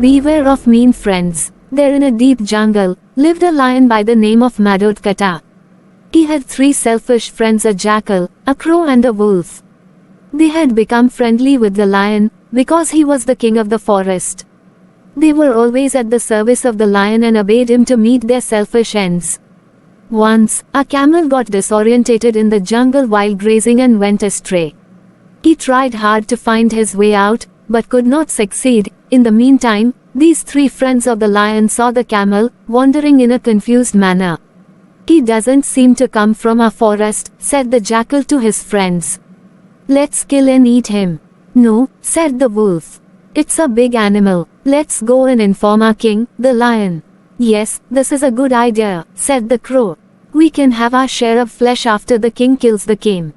Beware of mean friends. There in a deep jungle, lived a lion by the name of Madodkata. He had 3 selfish friends, a jackal, a crow and a wolf. They had become friendly with the lion, because he was the king of the forest. They were always at the service of the lion and obeyed him to meet their selfish ends. Once, a camel got disorientated in the jungle while grazing and went astray. He tried hard to find his way out, but could not succeed. In the meantime, these 3 friends of the lion saw the camel, wandering in a confused manner. He doesn't seem to come from our forest, said the jackal to his friends. Let's kill and eat him. No, said the wolf. It's a big animal. Let's go and inform our king, the lion. Yes, this is a good idea, said the crow. We can have our share of flesh after the king kills the game.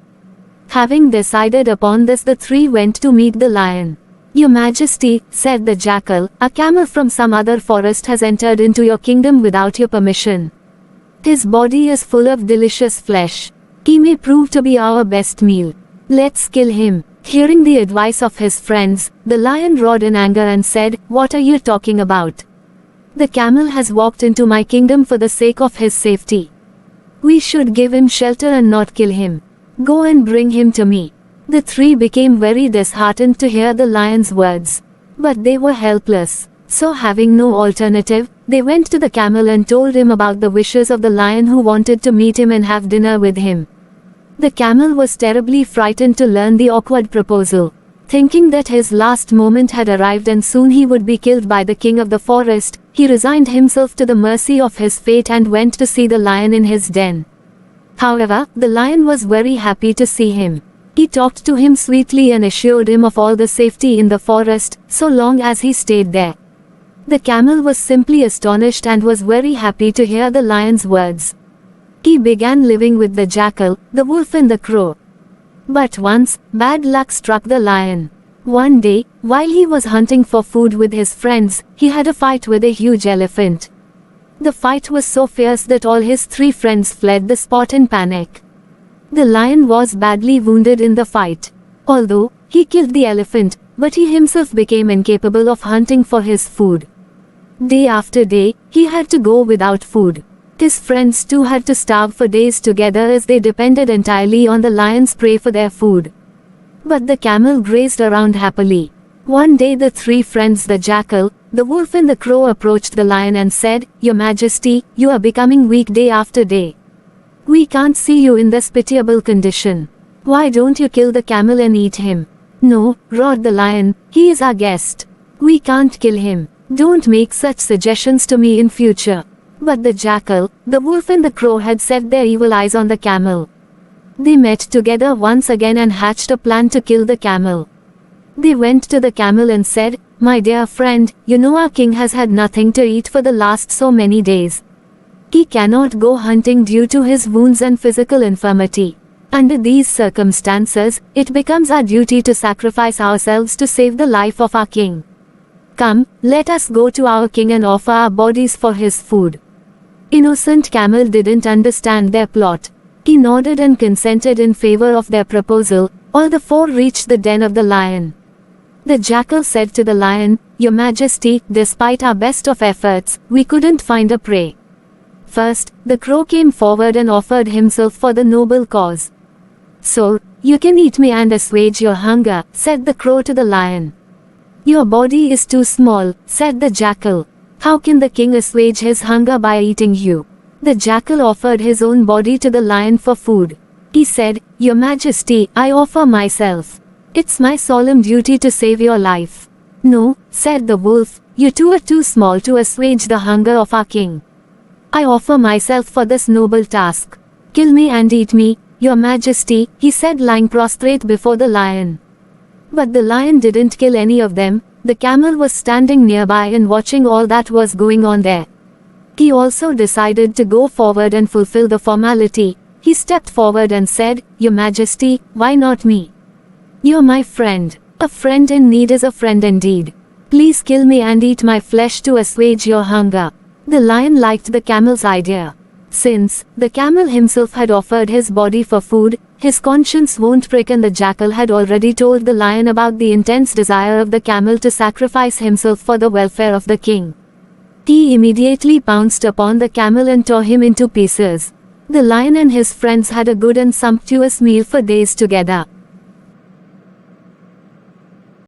Having decided upon this, the 3 went to meet the lion. Your Majesty, said the jackal, a camel from some other forest has entered into your kingdom without your permission. His body is full of delicious flesh. He may prove to be our best meal. Let's kill him. Hearing the advice of his friends, the lion roared in anger and said, What are you talking about? The camel has walked into my kingdom for the sake of his safety. We should give him shelter and not kill him. Go and bring him to me. The 3 became very disheartened to hear the lion's words. But they were helpless. So having no alternative, they went to the camel and told him about the wishes of the lion, who wanted to meet him and have dinner with him. The camel was terribly frightened to learn the awkward proposal. Thinking that his last moment had arrived and soon he would be killed by the king of the forest, he resigned himself to the mercy of his fate and went to see the lion in his den. However, the lion was very happy to see him. He talked to him sweetly and assured him of all the safety in the forest, so long as he stayed there. The camel was simply astonished and was very happy to hear the lion's words. He began living with the jackal, the wolf and the crow. But once, bad luck struck the lion. One day, while he was hunting for food with his friends, he had a fight with a huge elephant. The fight was so fierce that all his 3 friends fled the spot in panic. The lion was badly wounded in the fight. Although he killed the elephant, but he himself became incapable of hunting for his food. Day after day, he had to go without food. His friends too had to starve for days together as they depended entirely on the lion's prey for their food. But the camel grazed around happily. One day the 3 friends, the jackal, the wolf and the crow, approached the lion and said, Your Majesty, you are becoming weak day after day. We can't see you in this pitiable condition. Why don't you kill the camel and eat him? No, roared the lion, he is our guest. We can't kill him. Don't make such suggestions to me in future. But the jackal, the wolf and the crow had set their evil eyes on the camel. They met together once again and hatched a plan to kill the camel. They went to the camel and said, My dear friend, you know our king has had nothing to eat for the last so many days. He cannot go hunting due to his wounds and physical infirmity. Under these circumstances, it becomes our duty to sacrifice ourselves to save the life of our king. Come, let us go to our king and offer our bodies for his food. Innocent camel didn't understand their plot. He nodded and consented in favor of their proposal. All the 4 reached the den of the lion. The jackal said to the lion, Your Majesty, despite our best of efforts, we couldn't find a prey. First, the crow came forward and offered himself for the noble cause. So, you can eat me and assuage your hunger, said the crow to the lion. Your body is too small, said the jackal. How can the king assuage his hunger by eating you? The jackal offered his own body to the lion for food. He said, Your Majesty, I offer myself. It's my solemn duty to save your life. No, said the wolf, you two are too small to assuage the hunger of our king. I offer myself for this noble task. Kill me and eat me, Your Majesty, he said, lying prostrate before the lion. But the lion didn't kill any of them. The camel was standing nearby and watching all that was going on there. He also decided to go forward and fulfill the formality. He stepped forward and said, Your Majesty, why not me? You're my friend. A friend in need is a friend indeed. Please kill me and eat my flesh to assuage your hunger. The lion liked the camel's idea. Since the camel himself had offered his body for food, his conscience won't prick, and the jackal had already told the lion about the intense desire of the camel to sacrifice himself for the welfare of the king. He immediately pounced upon the camel and tore him into pieces. The lion and his friends had a good and sumptuous meal for days together.